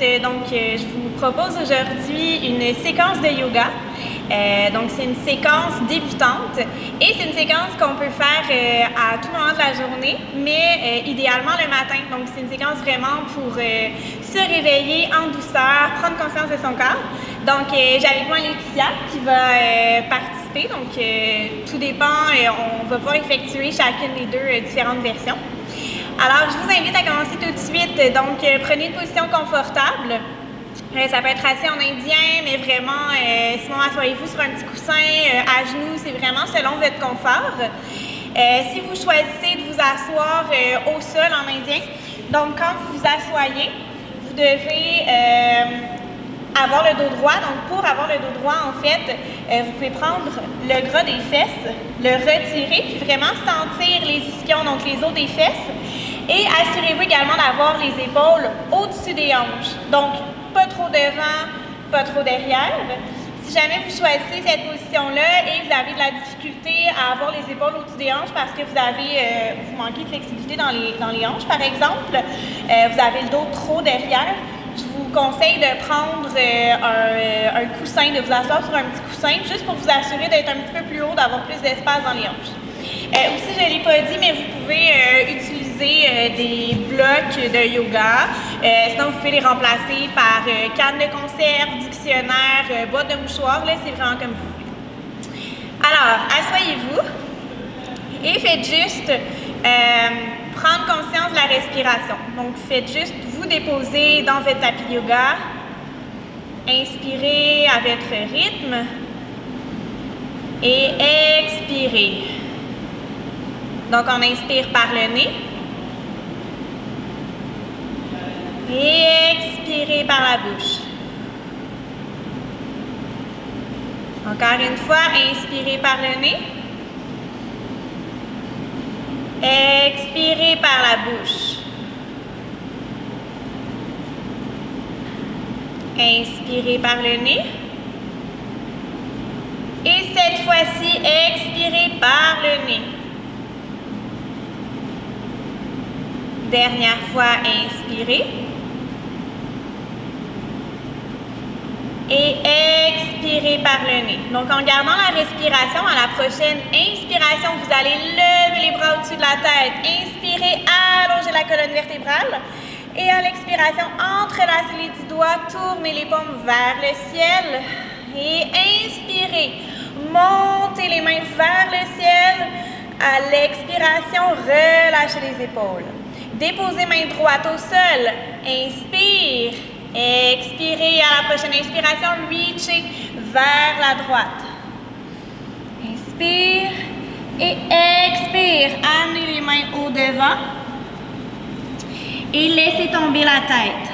Je vous propose aujourd'hui une séquence de yoga. Donc, c'est une séquence débutante et c'est une séquence qu'on peut faire à tout moment de la journée, mais idéalement le matin. Donc, c'est une séquence vraiment pour se réveiller en douceur, prendre conscience de son corps. Donc, j'ai avec moi Laetitia qui va participer. Donc, tout dépend, on va pouvoir effectuer chacune des deux différentes versions. Alors, je vous invite à commencer tout de suite. Donc, prenez une position confortable. Ça peut être assis en indien, mais vraiment, sinon, asseyez-vous sur un petit coussin, à genoux, c'est vraiment selon votre confort. Si vous choisissez de vous asseoir au sol en indien, donc quand vous vous asseyez, vous devez avoir le dos droit. Donc, pour avoir le dos droit, en fait, vous pouvez prendre le gras des fesses, le retirer, puis vraiment sentir les ischions, donc les os des fesses. Et assurez-vous également d'avoir les épaules au-dessus des hanches. Donc, pas trop devant, pas trop derrière. Si jamais vous choisissez cette position-là et vous avez de la difficulté à avoir les épaules au-dessus des hanches parce que vous manquez de flexibilité dans les hanches, par exemple, vous avez le dos trop derrière, je vous conseille de prendre un coussin, de vous asseoir sur un petit coussin, juste pour vous assurer d'être un petit peu plus haut, d'avoir plus d'espace dans les hanches. Aussi, je ne l'ai pas dit, mais vous pouvez utiliser des blocs de yoga. Sinon, vous pouvez les remplacer par canne de conserve, dictionnaire, boîte de mouchoirs. Là, c'est vraiment comme vous voulez. Alors, asseyez-vous et faites juste prendre conscience de la respiration. Donc, faites juste vous déposer dans votre tapis de yoga. Inspirez à votre rythme et expirez. Donc, on inspire par le nez et expirez par la bouche. Encore une fois, inspirez par le nez, expirez par la bouche. Inspirez par le nez. Et cette fois-ci, expirez par le nez. Dernière fois, inspirez. Et expirez par le nez. Donc, en gardant la respiration, à la prochaine inspiration, vous allez lever les bras au-dessus de la tête. Inspirez, allongez la colonne vertébrale. Et à l'expiration, entrelacez les 10 doigts, tournez les paumes vers le ciel. Et inspirez, montez les mains vers le ciel. À l'expiration, relâchez les épaules. Déposez main droite au sol. Inspire. Expirez. À la prochaine inspiration, reachez vers la droite. Inspire. Et expire. Amenez les mains au devant. Et laissez tomber la tête.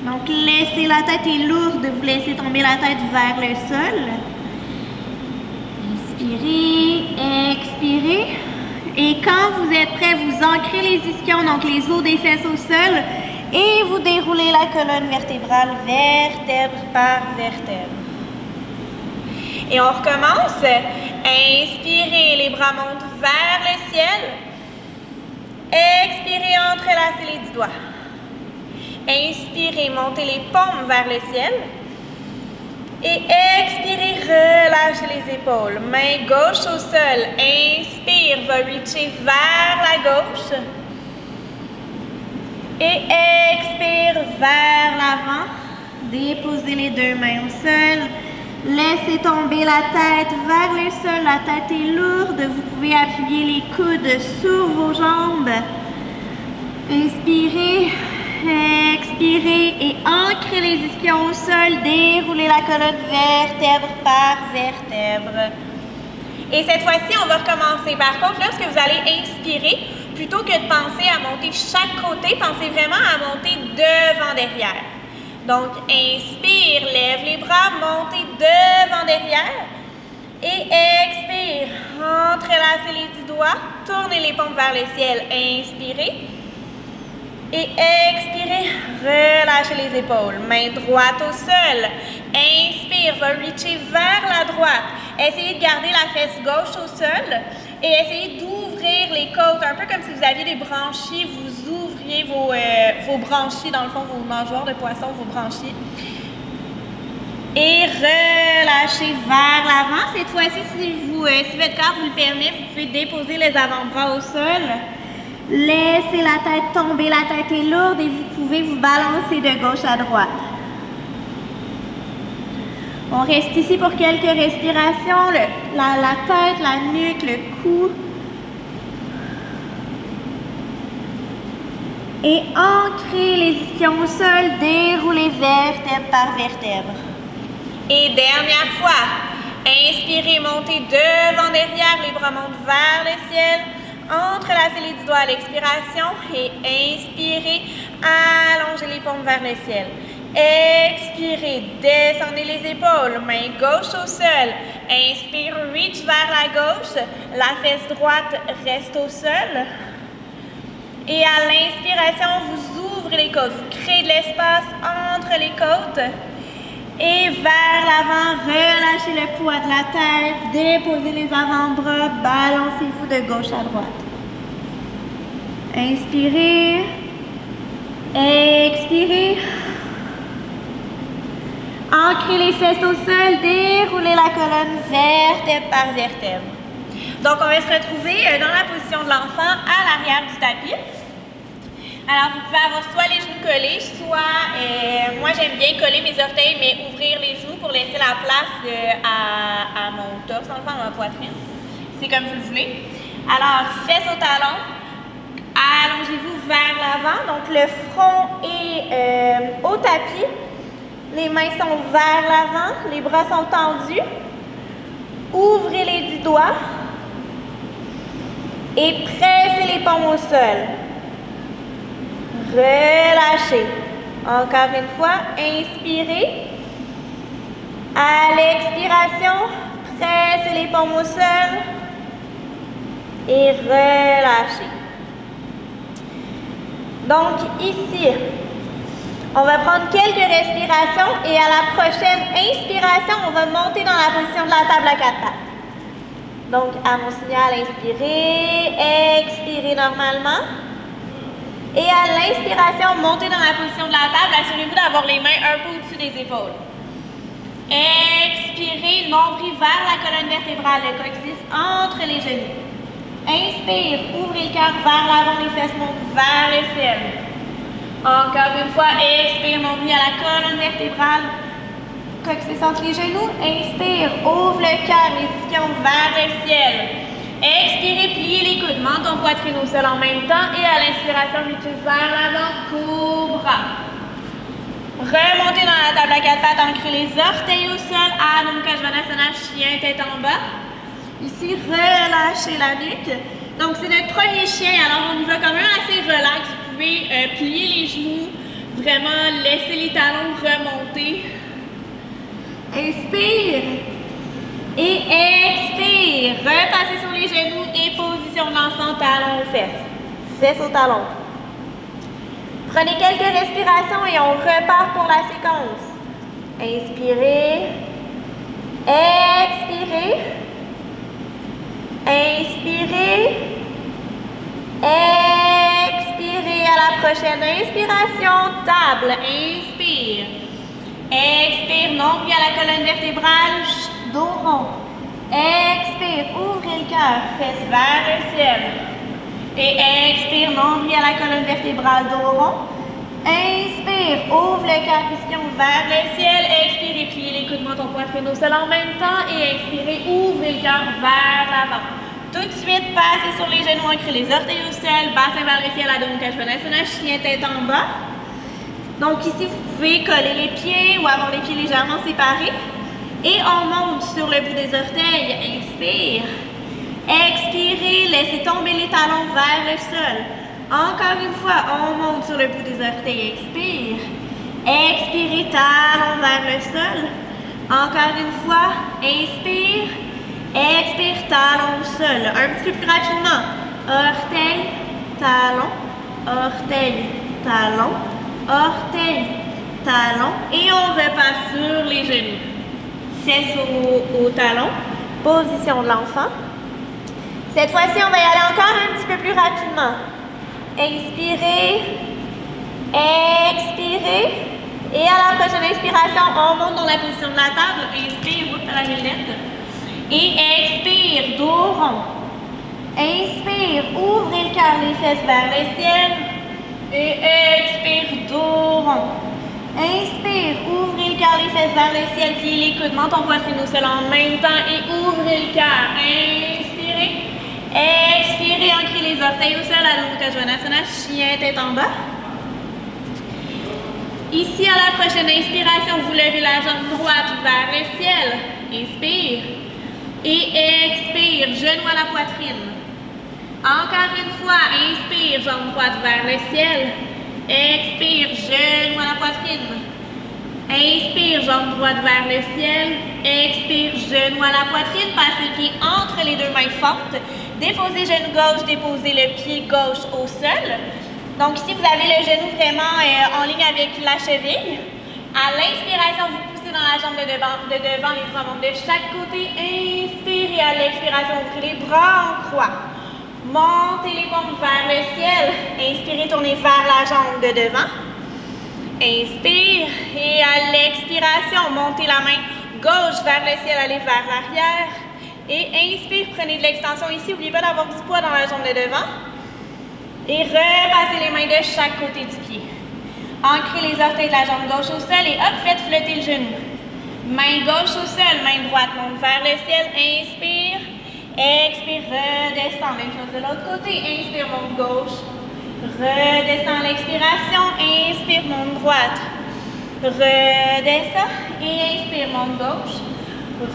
Donc, laissez la tête est lourde. Vous laissez tomber la tête vers le sol. Inspirez. Expirez. Et quand vous êtes prêt, vous ancrez les ischions, donc les os des fesses au sol, et vous déroulez la colonne vertébrale vertèbre par vertèbre. Et on recommence. Inspirez, les bras montent vers le ciel. Expirez, entrelacez les 10 doigts. Inspirez, montez les paumes vers le ciel. Et expirez, relâchez les épaules. Main gauche au sol. Inspire, va reacher vers la gauche. Et expire vers l'avant. Déposez les deux mains au sol. Laissez tomber la tête vers le sol. La tête est lourde. Vous pouvez appuyer les coudes sur vos jambes. Inspirez. Expirez et ancrez les ischions au sol, déroulez la colonne vertèbre par vertèbre. Et cette fois-ci, on va recommencer. Par contre, lorsque vous allez inspirer, plutôt que de penser à monter chaque côté, pensez vraiment à monter devant derrière. Donc, inspire, lève les bras, montez devant derrière. Et expire, entrelacez les 10 doigts, tournez les paumes vers le ciel, inspirez. Et expirez, relâchez les épaules. Main droite au sol. Inspire, va reacher vers la droite. Essayez de garder la fesse gauche au sol et essayez d'ouvrir les côtes, un peu comme si vous aviez des branchies, vous ouvrez identifier vos branchies, dans le fond, vos mangeoires de poisson, vos branchies. Et relâchez vers l'avant. Cette fois-ci, si votre corps vous le permet, vous pouvez déposer les avant-bras au sol. Laissez la tête tomber, la tête est lourde et vous pouvez vous balancer de gauche à droite. On reste ici pour quelques respirations, la tête, la nuque, le cou. Et ancrez les ischions au sol, déroulez vertèbre par vertèbre. Et dernière fois, inspirez, montez devant, derrière, les bras montent vers le ciel. Entrelacez les 10 doigts à l'expiration et inspirez, allongez les paumes vers le ciel. Expirez, descendez les épaules, main gauche au sol. Inspire, reach vers la gauche, la fesse droite reste au sol. Et à l'inspiration, vous ouvrez les côtes, vous créez de l'espace entre les côtes. Et vers l'avant, relâchez le poids de la tête, déposez les avant-bras, balancez-vous de gauche à droite. Inspirez, expirez. Ancrez les fesses au sol, déroulez la colonne vertèbre par vertèbre. Donc, on va se retrouver dans la position de l'enfant à l'arrière du tapis. Alors, vous pouvez avoir soit les genoux collés, soit, moi j'aime bien coller mes orteils, mais ouvrir les genoux pour laisser la place à mon torse, dans le fond, à ma poitrine. C'est comme vous le voulez. Alors, fesses au talon, allongez-vous vers l'avant, donc le front est au tapis, les mains sont vers l'avant, les bras sont tendus. Ouvrez les 10 doigts et pressez les paumes au sol. Relâchez. Encore une fois, inspirez. À l'expiration, pressez les paumes au sol et relâchez. Donc ici, on va prendre quelques respirations et à la prochaine inspiration, on va monter dans la position de la table à 4 pattes. Donc à mon signal, inspirez, expirez normalement. Et à l'inspiration, montez dans la position de la table. Assurez-vous d'avoir les mains un peu au-dessus des épaules. Expirez, nombril vers la colonne vertébrale, le coccyx entre les genoux. Inspire, ouvrez le cœur vers l'avant, les fesses montent vers le ciel. Encore une fois, expire, nombril à la colonne vertébrale, coccyx entre les genoux. Inspire, ouvre le cœur, les ischions vers le ciel. Expirez, pliez les coudes, menton poitrine au sol en même temps et à l'inspiration, reachez vers l'avant, cobra. Remontez dans la table à 4 pattes, ancrez les orteils au sol, Adho Mukha Svanasana, chien, tête en bas. Ici, relâchez la nuque. Donc, c'est notre premier chien, alors on y va quand même assez relax. Vous pouvez plier les genoux, vraiment laisser les talons remonter. Inspire. Et expire. Repassez sur les genoux et position de l'enfant, talon aux fesses. Fesses au talon. Prenez quelques respirations et on repart pour la séquence. Inspirez. Expirez. Inspirez. Expirez. À la prochaine inspiration, table. Inspire. Expire. Nombril à la colonne vertébrale. Dos rond. Expire, ouvrez le cœur, fesses vers le ciel. Et expire, nombril à la colonne vertébrale, dos rond. Inspire, ouvre le cœur, ischion vers le ciel. Expirez, pliez les coudes, menton poitrine au sol en même temps. Et expirez, ouvrez le cœur vers l'avant. Tout de suite, passez sur les genoux, ancrez les orteils au sol, bassin vers le ciel, Adho Mukha Svanasana, chien tête en bas. Donc ici, vous pouvez coller les pieds ou avoir les pieds légèrement séparés. Et on monte sur le bout des orteils. Inspire. Expirez. Laissez tomber les talons vers le sol. Encore une fois, on monte sur le bout des orteils. Expire. Expirez. Talons vers le sol. Encore une fois. Inspire. Expire. Talons au sol. Un petit peu plus rapidement. Orteil. Talon. Orteil. Talon. Orteil. Talon. Et on repasse sur les genoux. Fesses au talon, position de l'enfant. Cette fois-ci, on va y aller encore un petit peu plus rapidement. Expirez. Expirez. Et à la prochaine inspiration, on monte dans la position de la table. Inspire, route à la millette. Et expire, dos rond. Inspire, ouvrez le cœur, les fesses vers le ciel. Et expire, dos rond. Inspire, ouvrez le cœur, les fesses vers le ciel. Pliez les coudes, menton poitrine au sol en même temps. Et ouvrez le cœur. Inspirez. Expirez, ancrez les orteils au sol. Adho Mukha Svanasana, chien tête en bas. Ici, à la prochaine inspiration, vous levez la jambe droite vers le ciel. Inspire. Et expire, genou à la poitrine. Encore une fois, inspire, jambe droite vers le ciel. Expire, genou à la poitrine. Inspire, jambe droite vers le ciel. Expire, genou à la poitrine. Passez le pied entre les deux mains fortes. Déposez genou gauche, déposez le pied gauche au sol. Donc ici, vous avez le genou vraiment en ligne avec la cheville. À l'inspiration, vous poussez dans la jambe de devant, les bras montent de chaque côté. Inspirez, à l'expiration, ouvrez les bras en croix. Montez les paumes vers le ciel. Inspirez, tournez vers la jambe de devant. Inspire et à l'expiration, montez la main gauche vers le ciel, allez vers l'arrière. Et inspire, prenez de l'extension ici. N'oubliez pas d'avoir du poids dans la jambe de devant. Et repassez les mains de chaque côté du pied. Ancrez les orteils de la jambe gauche au sol et hop, faites flotter le genou. Main gauche au sol, main droite monte vers le ciel. Inspire, expire, redescend. Même chose de l'autre côté. Inspire, monte gauche. Redescend à l'expiration. Inspire, monte droite. Redescend. Et inspire, monte gauche.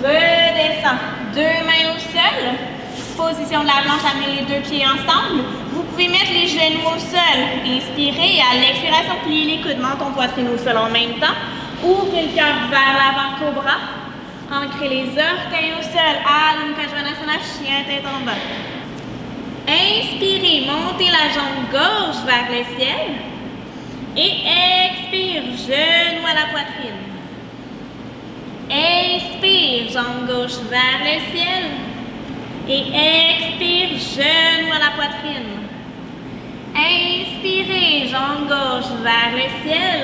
Redescend. Deux mains au sol. Position de la planche, amenez les deux pieds ensemble. Vous pouvez mettre les genoux au sol. Inspirez et à l'expiration, pliez les coudes, menton poitrine au sol en même temps. Ouvrez le cœur vers l'avant, cobra. Ancrez les orteils au sol. Adho Mukha Svanasana, chien tête en bas. Inspirez, montez la jambe gauche vers le ciel. Et expire, genou à la poitrine. Inspire, jambe gauche vers le ciel. Et expire, genou à la poitrine. Inspirez, jambe gauche vers le ciel.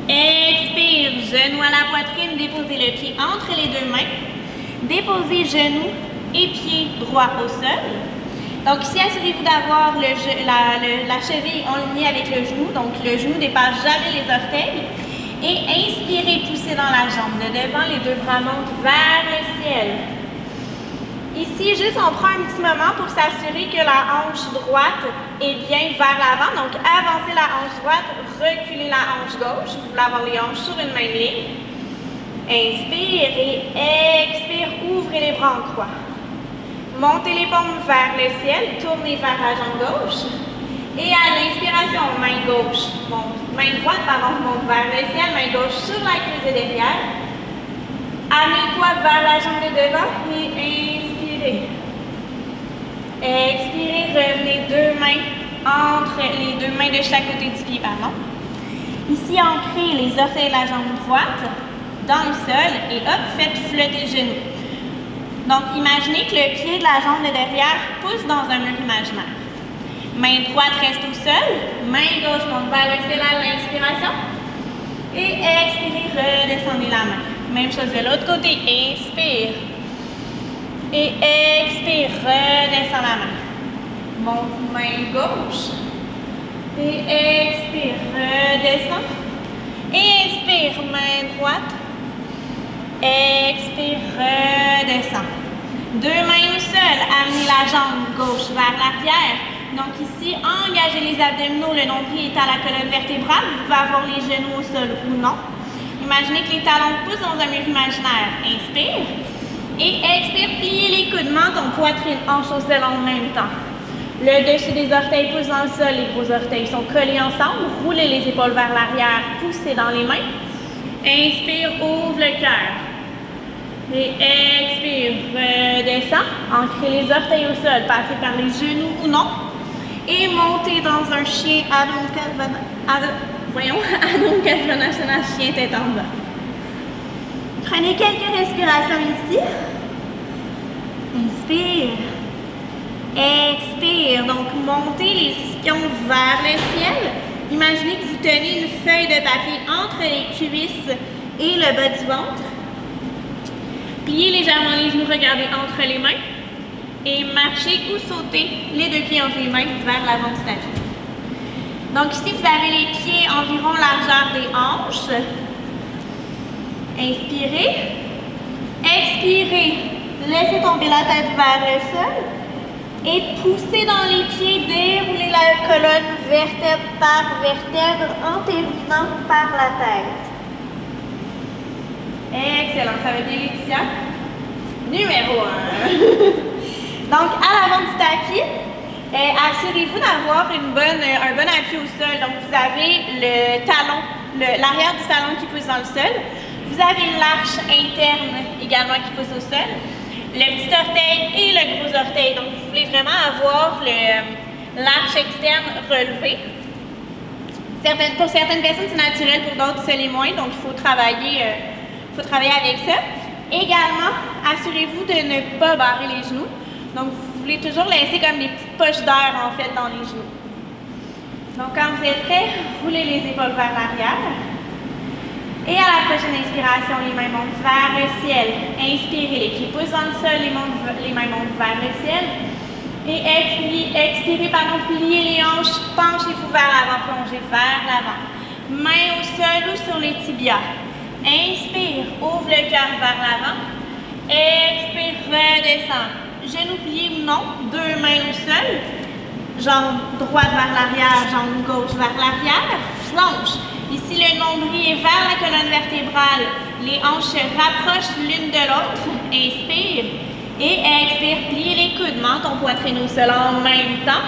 Expire, genou à la poitrine. Déposez le pied entre les deux mains. Déposez genou et pied droit au sol. Donc ici, assurez-vous d'avoir la cheville alignée avec le genou. Donc le genou ne dépasse jamais les orteils. Et inspirez, poussez dans la jambe de devant. Les deux bras montent vers le ciel. Ici, juste on prend un petit moment pour s'assurer que la hanche droite est bien vers l'avant. Donc, avancez la hanche droite, reculez la hanche gauche. Vous voulez avoir les hanches sur une même ligne. Inspire et expire, ouvrez les bras en croix. Montez les paumes vers le ciel, tournez vers la jambe gauche. Et à l'inspiration, main gauche, main droite, monte vers le ciel, main gauche sur la cuisse de derrière. Amenez le poids vers la jambe de devant et inspirez. Expirez, revenez deux mains entre les deux mains de chaque côté du pied, Ici, ancrez les orteils de la jambe droite dans le sol et hop, faites flotter le genou. Donc, imaginez que le pied de la jambe de derrière pousse dans un mur imaginaire. Main droite reste au sol, main gauche monte vers le ciel à l'inspiration. Et expirez, redescendez la main. Même chose de l'autre côté, inspire. Et expire, redescend la main. Monte main gauche. Et expire, redescend. Et inspire, main droite. Expire, redescend. Deux mains au sol, amenez la jambe gauche vers l'arrière. Donc ici, engagez les abdominaux, le nombril est à la colonne vertébrale. Vous pouvez avoir les genoux au sol ou non. Imaginez que les talons poussent dans un mur imaginaire. Inspire. Et expire, pliez les coudes, menton, poitrine, hanche au sol en même temps. Le dessus des orteils pousse dans le sol, les gros orteils sont collés ensemble. Roulez les épaules vers l'arrière, poussez dans les mains. Inspire, ouvre le cœur. Et expire, redescend. Ancrez les orteils au sol, passez par les genoux ou non. Et montez dans un chien Adho Mukha Svanasana, chien tête en bas. Prenez quelques respirations ici. Inspire. Expire. Donc, montez les ischions vers le ciel. Imaginez que vous tenez une feuille de papier entre les cuisses et le bas du ventre. Pliez légèrement les genoux, regardez entre les mains. Et marchez ou sautez les deux pieds entre les mains vers l'avant du tapis. Donc ici, vous avez les pieds environ largeur des hanches. Inspirez. Expirez. Laissez tomber la tête vers le sol. Et poussez dans les pieds, déroulez la colonne vertèbre par vertèbre en terminant par la tête. Excellent, ça va bien Laetitia. Numéro 1. Donc à l'avant du tapis, assurez-vous d'avoir un bon appui au sol. Donc vous avez le talon, l'arrière du talon qui pousse dans le sol. Vous avez l'arche interne également qui pousse au sol. Le petit orteil et le gros orteil. Donc, vous voulez vraiment avoir l'arche externe relevée. Pour certaines personnes, c'est naturel, pour d'autres, c'est les moins. Donc, il faut travailler avec ça. Également, assurez-vous de ne pas barrer les genoux. Donc, vous voulez toujours laisser comme des petites poches d'air, en fait, dans les genoux. Donc, quand vous êtes prêts, roulez les épaules vers l'arrière. Et à la prochaine inspiration, les mains montent vers le ciel. Inspirez, les pieds poussent dans le sol, les mains montent vers le ciel. Et expirez, pliez les hanches, penchez-vous vers l'avant, plongez vers l'avant. Mains au sol ou sur les tibias. Inspire, ouvre le cœur vers l'avant. Expire, redescend. Genoux pliés ou non, deux mains au sol. Jambe droite vers l'arrière, jambe gauche vers l'arrière. Plonge. Ici, le nombril est vers la colonne vertébrale. Les hanches se rapprochent l'une de l'autre. Inspire. Et expire. Pliez les coudes, menton, poitrine au sol en même temps.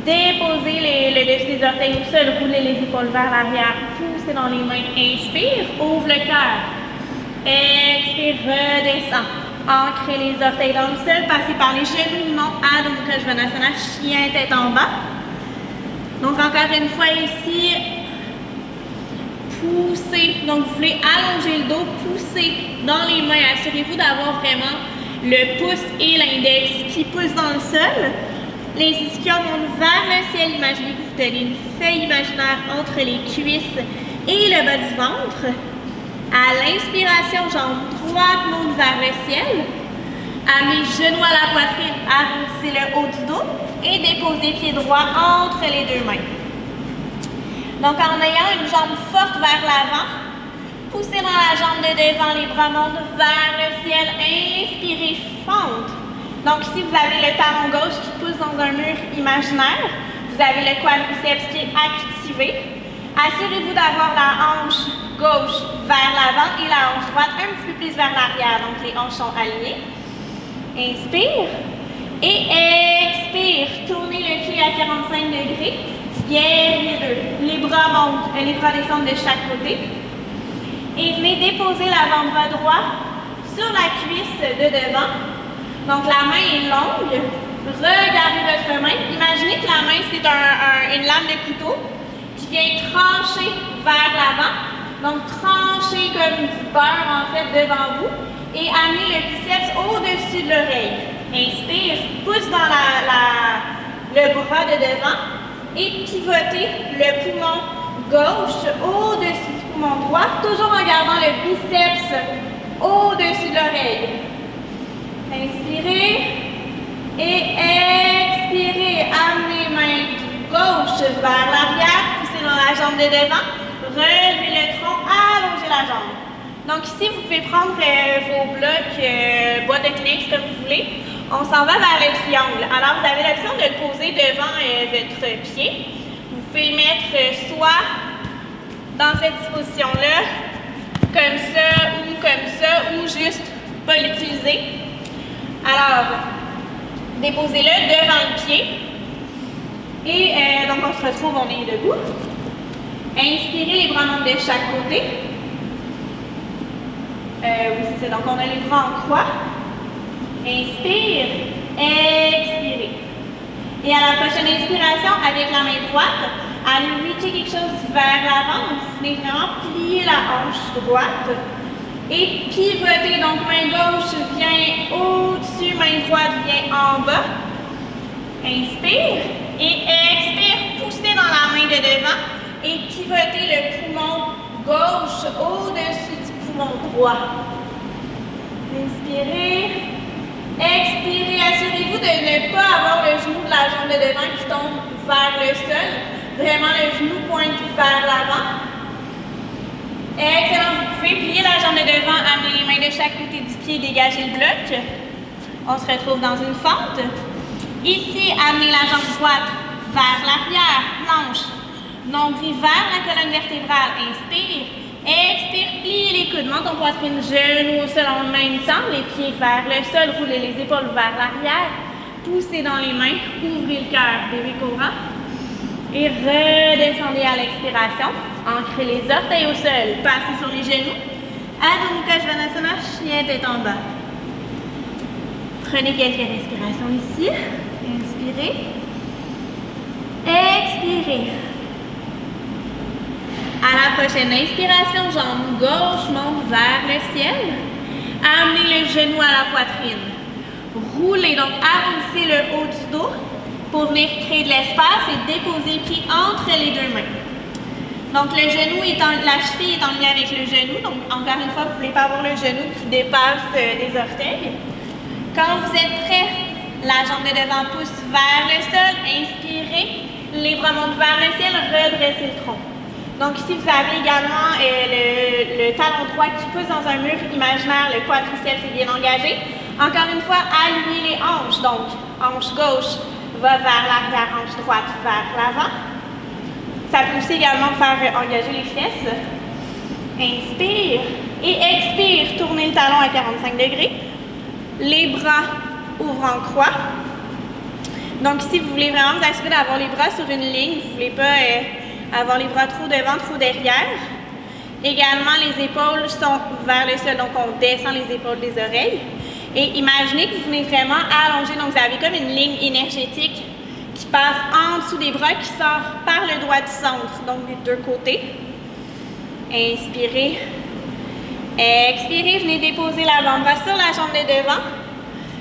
Déposez le dessus des orteils au sol. Roulez les épaules vers l'arrière. Poussez dans les mains. Inspire. Ouvre le cœur. Expire. Redescend. Ancrez les orteils dans le sol. Passez par les genoux. Non. Adho Mukha Svanasana. Chien, tête en bas. Donc, encore une fois ici. Poussez, donc vous voulez allonger le dos, poussez dans les mains. Assurez-vous d'avoir vraiment le pouce et l'index qui poussent dans le sol. Les ischions montent vers le ciel. Imaginez que vous tenez une feuille imaginaire entre les cuisses et le bas du ventre. À l'inspiration, jambe droite monte vers le ciel. Amenez genoux à la poitrine, arrondissez le haut du dos et déposez pied droit entre les deux mains. Donc, en ayant une jambe forte vers l'avant, poussez dans la jambe de devant, les bras montent vers le ciel. Inspirez, fente. Donc, ici, vous avez le talon gauche qui pousse dans un mur imaginaire. Vous avez le quadriceps qui est activé. Assurez-vous d'avoir la hanche gauche vers l'avant et la hanche droite un petit peu plus vers l'arrière. Donc, les hanches sont alignées. Inspire. Et expire. Tournez le pied à 45 degrés. Guerrier 2. Les bras montent, les bras descendent de chaque côté. Et venez déposer l'avant-bras droit sur la cuisse de devant. Donc la main est longue. Regardez votre main. Imaginez que la main, c'est une lame de couteau qui vient trancher vers l'avant. Donc trancher comme du beurre en fait devant vous. Et amenez le biceps au-dessus de l'oreille. Inspire, pousse dans le bras de devant. Et pivotez le poumon gauche au-dessus du poumon droit, toujours en gardant le biceps au-dessus de l'oreille. Inspirez et expirez. Amenez main gauche vers l'arrière, poussez dans la jambe de devant, relevez le tronc, allongez la jambe. Donc ici, vous pouvez prendre vos blocs, boîte de Kleenex comme vous voulez. On s'en va vers le triangle. Alors, vous avez l'option de le poser devant votre pied. Vous pouvez le mettre soit dans cette disposition-là, comme ça, ou juste pas l'utiliser. Alors, déposez-le devant le pied. Et donc, on se retrouve, on est debout. Inspirez, les bras montent de chaque côté. Oui, c'est ça. Donc, on a les bras en croix. Inspire, expirez. Et à la prochaine inspiration, avec la main droite, allez reacher quelque chose vers l'avant. Donc, vous venez vraiment plier la hanche droite. Et pivoter. Donc, main gauche vient au-dessus, main droite vient en bas. Inspire. Et expire, poussez dans la main de devant et pivotez le poumon gauche au-dessus du poumon droit. Inspirez. Expirez. Assurez-vous de ne pas avoir le genou de la jambe de devant qui tombe vers le sol. Vraiment, le genou pointe vers l'avant. Excellent. Vous pouvez plier la jambe de devant, amener les mains de chaque côté du pied, dégager le bloc. On se retrouve dans une fente. Ici, amenez la jambe droite vers l'arrière, planche. Nombril vers la colonne vertébrale. Inspire. Expire, pliez les coudes. Menton, poitrine, genoux au sol en même temps. Les pieds vers le sol. Roulez les épaules vers l'arrière. Poussez dans les mains. Ouvrez le cœur. Bébé cobra. Et redescendez à l'expiration. Ancrez les orteils au sol. Passez sur les genoux. Adho Mukha Svanasana, chien tête en bas. Prenez quelques respirations ici. Inspirez. Expirez. À la prochaine inspiration, jambe gauche monte vers le ciel. Amenez le genou à la poitrine. Roulez, donc arrondissez le haut du dos pour venir créer de l'espace et déposer le pied entre les deux mains. Donc le genou la cheville est en lien avec le genou. Donc encore une fois, vous ne voulez pas avoir le genou qui dépasse les orteils. Quand vous êtes prêt, la jambe de devant pousse vers le sol. Inspirez, les bras montent vers le ciel, redressez le tronc. Donc ici, vous avez également le talon droit qui pousse dans un mur imaginaire, le quadriceps est bien engagé. Encore une fois, alignez les hanches. Donc, hanche gauche va vers l'arrière, hanche droite vers l'avant. Ça peut aussi également faire engager les fesses. Inspire et expire, tournez le talon à 45 degrés. Les bras ouvrent en croix. Donc ici, vous voulez vraiment vous assurer d'avoir les bras sur une ligne. Vous ne voulez pas avoir les bras trop devant, trop derrière. Également, les épaules sont vers le sol, donc on descend les épaules des oreilles. Et imaginez que vous venez vraiment allonger, donc vous avez comme une ligne énergétique qui passe en dessous des bras, qui sort par le doigt du centre, donc des deux côtés. Inspirez. Expirez, venez déposer l'avant-bras sur la jambe de devant.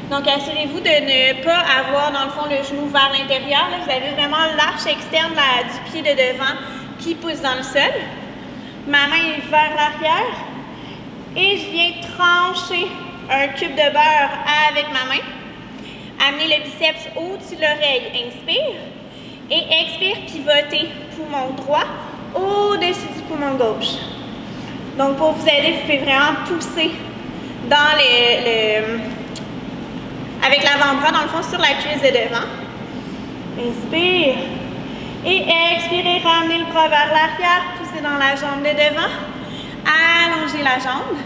Donc, assurez-vous de ne pas avoir, dans le fond, le genou vers l'intérieur. Vous avez vraiment l'arche externe du pied de devant qui pousse dans le sol. Ma main est vers l'arrière. Et je viens trancher un cube de beurre avec ma main. Amenez le biceps au-dessus de l'oreille. Inspire. Et expire, pivotez poumon droit au-dessus du poumon gauche. Donc, pour vous aider, vous pouvez vraiment pousser dans avec l'avant-bras, dans le fond, sur la cuisse de devant. Inspire. Et expirez, ramenez le bras vers l'arrière, poussez dans la jambe de devant. Allongez la jambe.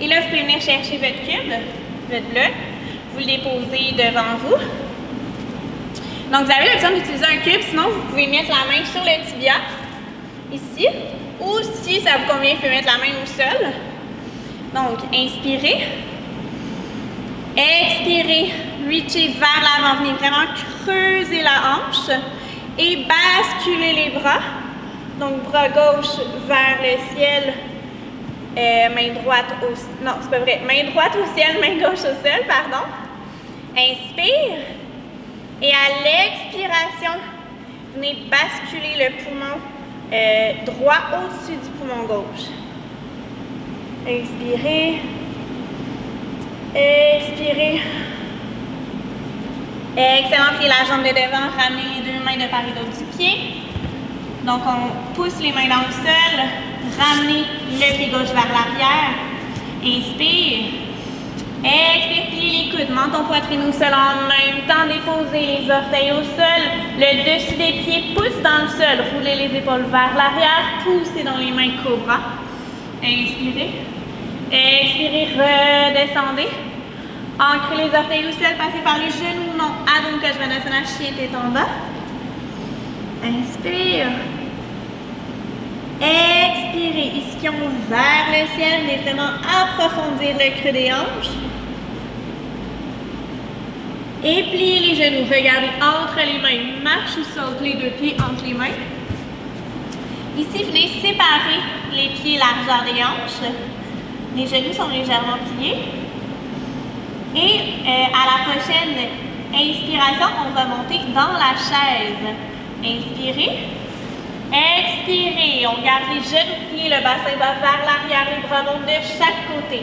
Et là, vous pouvez venir chercher votre cube, votre bloc. Vous le déposez devant vous. Donc, vous avez l'option d'utiliser un cube, sinon vous pouvez mettre la main sur le tibia, ici. Ou si ça vous convient, vous pouvez mettre la main au sol. Donc, inspirez. Expirez. Reachez vers l'avant. Venez vraiment creuser la hanche. Et basculez les bras. Donc, bras gauche vers le ciel. Main droite au... Non, c'est pas vrai. Main droite au ciel, main gauche au sol, pardon. Inspire. Et à l'expiration, venez basculer le poumon droit au-dessus du poumon gauche. Inspirez. Expirez. Excellent. Pliez la jambe de devant. Ramenez les deux mains de part et d'autre du pied. Donc, on pousse les mains dans le sol. Ramenez le pied gauche vers l'arrière. Inspire. Expire, pliez les coudes. Menton, poitrine au sol en même temps. Déposez les orteils au sol. Le dessus des pieds pousse dans le sol. Roulez les épaules vers l'arrière. Poussez dans les mains cobra. Inspirez. Expirez, redescendez. Ancrez les orteils au sol. Passez par les genoux. Non. Adho Mukha Svanasana, chien tête en bas. Inspire. Expirez. Ischion vers le ciel. Venez vraiment approfondir le creux des hanches. Et pliez les genoux. Regardez entre les mains. Marche ou saute les deux pieds entre les mains. Ici, venez séparer les pieds largeur des hanches. Les genoux sont légèrement pliés. Et à la prochaine Inspiration, on va monter dans la chaise. Inspirez. Expirez. On garde les genoux pliés, le bassin va vers l'arrière, les bras montent de chaque côté.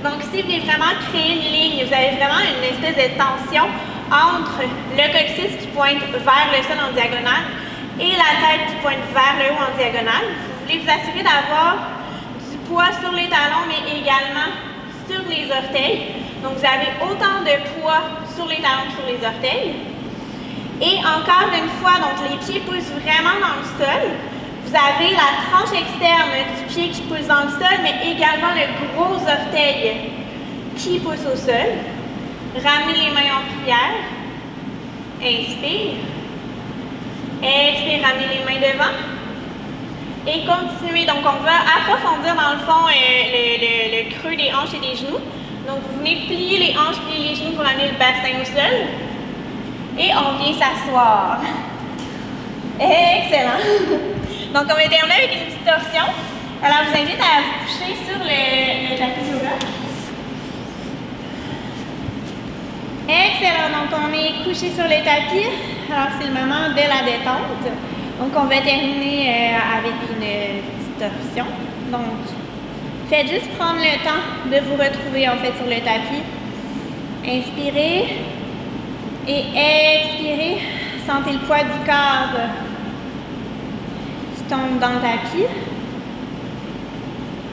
Donc, si vous voulez vraiment créer une ligne, vous avez vraiment une espèce de tension entre le coccyx qui pointe vers le sol en diagonale et la tête qui pointe vers le haut en diagonale. Vous voulez vous assurer d'avoir du poids sur les talons, mais également sur les orteils. Donc, vous avez autant de poids sur les talons que sur les orteils. Et encore une fois, donc les pieds poussent vraiment dans le sol. Vous avez la tranche externe du pied qui pousse dans le sol, mais également le gros orteil qui pousse au sol. Ramenez les mains en prière. Inspire. Expire, ramenez les mains devant. Et continuez. Donc, on va approfondir dans le fond le creux des hanches et des genoux. Donc, vous venez plier les hanches, plier les genoux pour amener le bassin au sol. Et on vient s'asseoir. Excellent. Donc, on va terminer avec une petite torsion. Alors, je vous invite à vous coucher sur le tapis de yoga. Excellent. Donc, on est couché sur le tapis. Alors, c'est le moment de la détente. Donc, on va terminer avec une petite torsion. Donc, faites juste prendre le temps de vous retrouver, en fait, sur le tapis. Inspirez. Et expirez. Sentez le poids du corps qui tombe dans le tapis.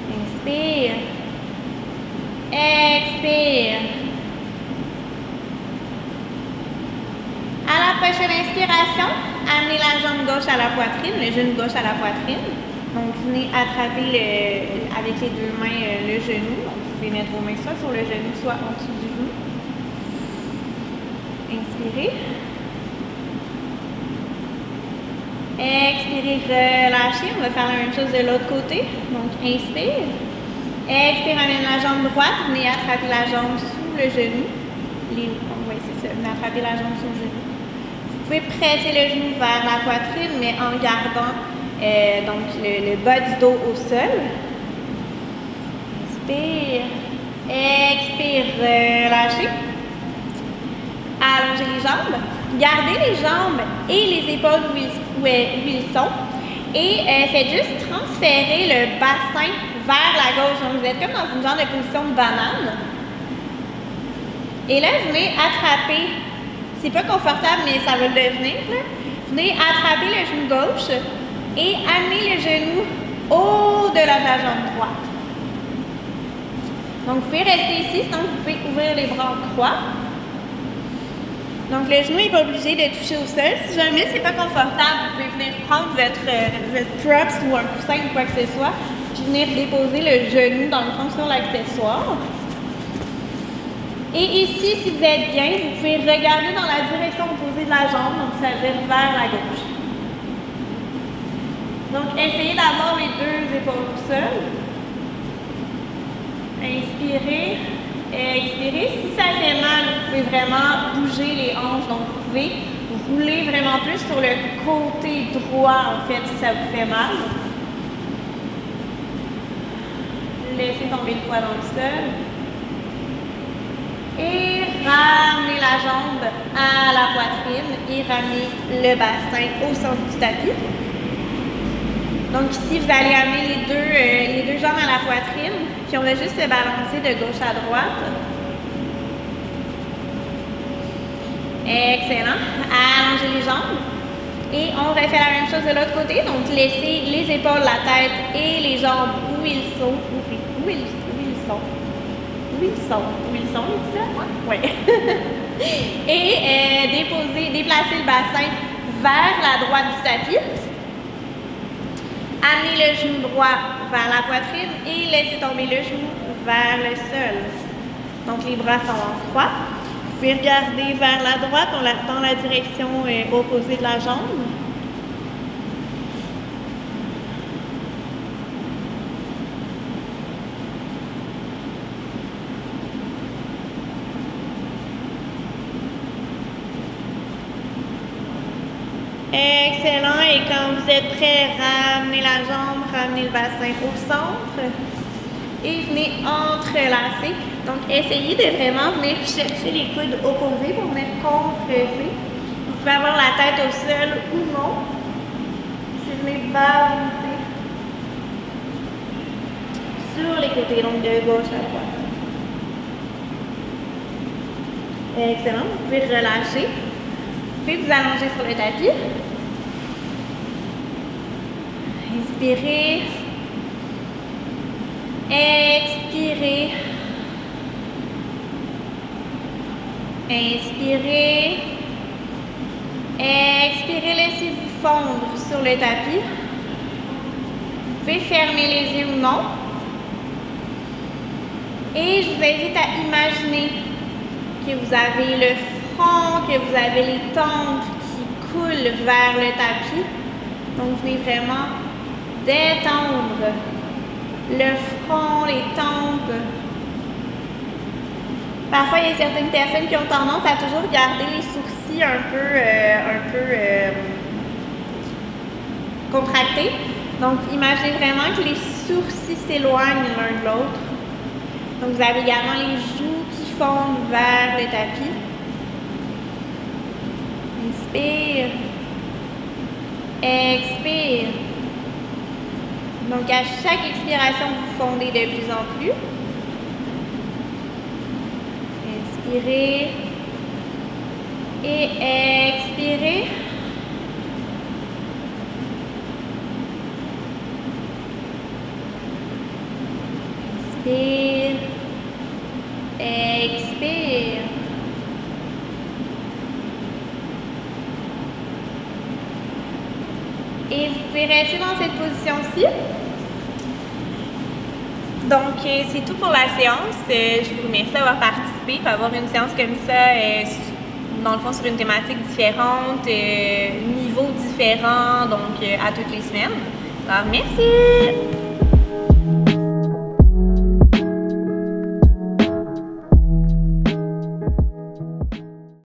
Inspire. Expire. À la prochaine inspiration, amenez la jambe gauche à la poitrine, le genou gauche à la poitrine. Donc, venez attraper avec les deux mains le genou. Donc, vous pouvez mettre vos mains soit sur le genou, soit en dessous du genou. Inspirez. Expirez, relâchez. On va faire la même chose de l'autre côté. Donc, inspire. Expire, amène la jambe droite. Venez attraper la jambe sous le genou. Oui, c'est ça. Venez attraper la jambe sous le genou. Vous pouvez presser le genou vers la poitrine, mais en gardant donc le bas du dos au sol. Inspire. Expire, relâchez. Allongez les jambes. Gardez les jambes et les épaules où ils sont. Et faites juste transférer le bassin vers la gauche. Donc, vous êtes comme dans une genre de position de banane. Et là, venez attraper. C'est pas confortable, mais ça va le devenir. Là. Venez attraper le genou gauche et amener le genou au-delà de la jambe droite. Donc, vous pouvez rester ici, sinon vous pouvez ouvrir les bras en croix. Donc, le genou n'est pas obligé de toucher au sol. Si jamais c'est pas confortable, vous pouvez venir prendre votre props ou un coussin ou quoi que ce soit, puis venir déposer le genou dans le fond sur l'accessoire. Et ici, si vous êtes bien, vous pouvez regarder dans la direction opposée de la jambe, donc ça veut dire vers la gauche. Donc, essayez d'avoir les deux épaules au sol. Inspirez. Expirez. Si ça fait mal, vous pouvez vraiment bouger les hanches. Donc, vous pouvez rouler vraiment plus sur le côté droit, en fait, si ça vous fait mal. Laissez tomber le poids dans le sol. Et ramenez la jambe à la poitrine et ramenez le bassin au centre du tapis. Donc ici, vous allez amener les deux jambes à la poitrine, puis on va juste se balancer de gauche à droite. Excellent. Allongez les jambes. Et on refait la même chose de l'autre côté. Donc laissez les épaules, la tête et les jambes où ils sont. Où ils sont, ça? Oui. Et déplacer le bassin vers la droite du tapis. Amenez le genou droit vers la poitrine et laissez tomber le genou vers le sol. Donc, les bras sont en croix. Vous pouvez regarder vers la droite dans la direction opposée de la jambe. Excellent. Et quand vous êtes prêts, ramenez la jambe, ramenez le bassin au centre. Et venez entrelacer Donc, essayez de vraiment venir chercher les coudes opposés pour venir compresser. Vous pouvez avoir la tête au sol ou non. Si vous venez balancer sur les côtés, donc de gauche à droite. Excellent. Vous pouvez relâcher. Vous pouvez vous allonger sur le tapis. Inspirez. Expirez. Inspirez. Expirez, laissez-vous fondre sur le tapis. Vous pouvez fermer les yeux ou non. Et je vous invite à imaginer que vous avez le front, que vous avez les tempes qui coulent vers le tapis. Donc, vous venez vraiment détendre le front, les tempes. Parfois, il y a certaines personnes qui ont tendance à toujours garder les sourcils un peu contractés. Donc, imaginez vraiment que les sourcils s'éloignent l'un de l'autre. Donc, vous avez également les joues qui fondent vers le tapis. Inspire. Expire. Donc, à chaque expiration, vous fondez de plus en plus. Inspirez. Et expirez. Inspire. Expire. Et vous pouvez rester dans cette position-ci. Donc, c'est tout pour la séance. Je vous remercie d'avoir participé, d'avoir une séance comme ça, dans le fond, sur une thématique différente, niveau différent, donc à toutes les semaines. Alors, merci!